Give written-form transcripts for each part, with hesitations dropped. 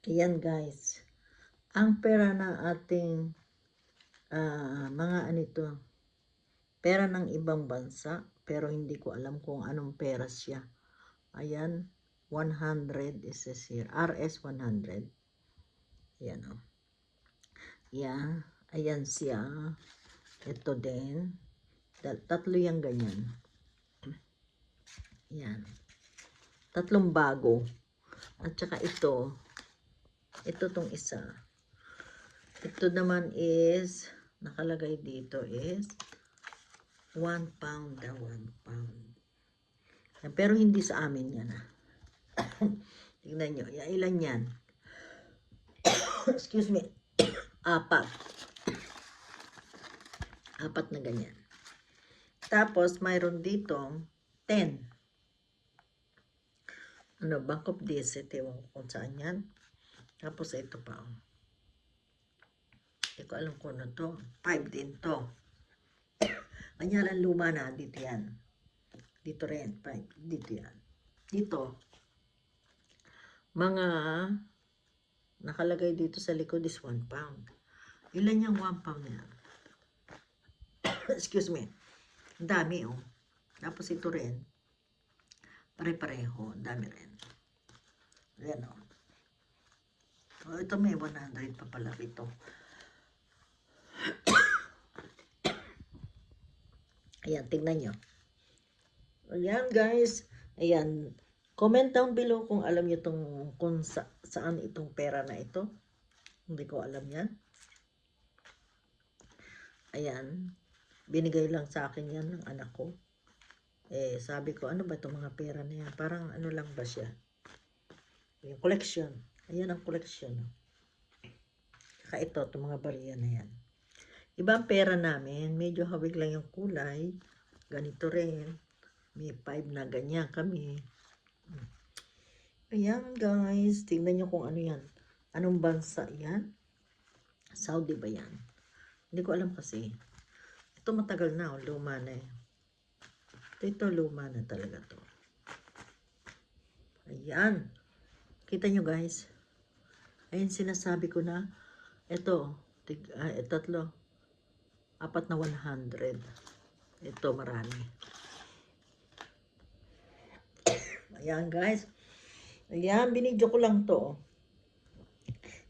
Ayan guys, ang pera ng ating mga anito, pera ng ibang bansa, pero hindi ko alam kung anong pera siya. Ayan, 100 is this here, RS 100. Ayan o. Ayan, ayan siya. Ito din. Tatlo yung ganyan. Ayan. Tatlong bago. At saka ito tong isa. Ito naman is, nakalagay dito is 1 pound na 1 pound. Pero hindi sa amin yan. Tingnan nyo. Ilan yan? Excuse me. Apat. Apat na ganyan. Tapos, mayroon ditong 10. Ano, Bank of Decet. Ewan ko kung saan yan. Tapos, ito pa. Hindi ko alam kung ano to. 5 din to. Kanyalan luma na. Dito yan. Dito rin. 5. Dito yan. Dito. Mga nakalagay dito sa likod is 1 pound. Ilan yung 1 pound na yan? Excuse me. Ang dami oh. Tapos ito rin. Pare-pareho. Ang dami rin. Ayan oh. Oh, ito may 100 pa pala ito. Ayan, tingnan nyo. Ayan guys. Ayan. Comment down below kung alam nyo kung saan itong pera na ito. Hindi ko alam yan. Ayan. Binigay lang sa akin yan ng anak ko. Sabi ko, ano ba itong mga pera na yan? Parang ano lang ba siya? Yung collection. Ayan ang collection. Saka ito, itong mga bariya na yan. Ibang pera namin, medyo hawig lang yung kulay. Ganito rin. May 5 na ganyan kami. Ayan guys, tingnan nyo kung ano yan. Anong bansa yan? Saudi ba yan? Hindi ko alam kasi. Ito matagal na, luma na eh. Ito luma na talaga to. Ayan. Kita nyo guys. Ayan sinasabi ko na. Ito, tatlo. 4 na 100. Ito marami. Ayan guys. Ayan, binidyo ko lang to.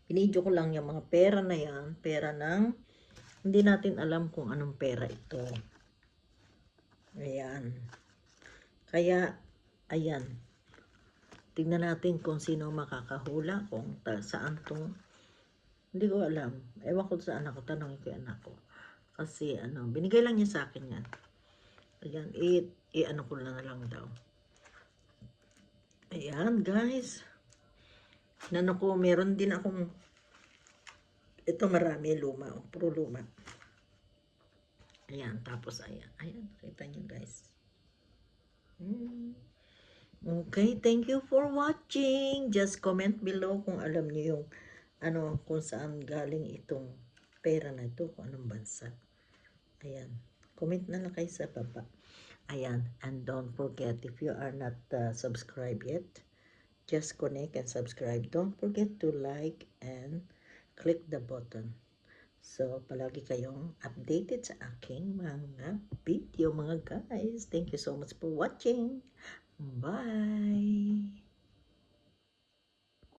Binidyo ko lang yung mga pera na yan. Pera ng, hindi natin alam kung anong pera ito. Ayan. Kaya, ayan. Tingnan natin kung sino makakahula, kung saan to. Hindi ko alam. Ewan ko sa anak ko, tanongin ko yung anak ko. Kasi, binigay lang niya sa akin yan. Ayan, ano ko na lang daw. Ayan, guys. Nano ko, meron din akong, ito marami, luma. Puro luma. Ayan, tapos ayan. Ayan, kita nyo guys. Okay, thank you for watching. Just comment below kung alam nyo yung, kung saan galing itong pera na ito, kung anong bansa. Ayan, comment na lang kayo sa baba. Ayan, and don't forget, if you are not subscribed yet, just connect and subscribe. Don't forget to like and click the button. So, palagi kayong updated sa aking mga video, mga guys. Thank you so much for watching. Bye!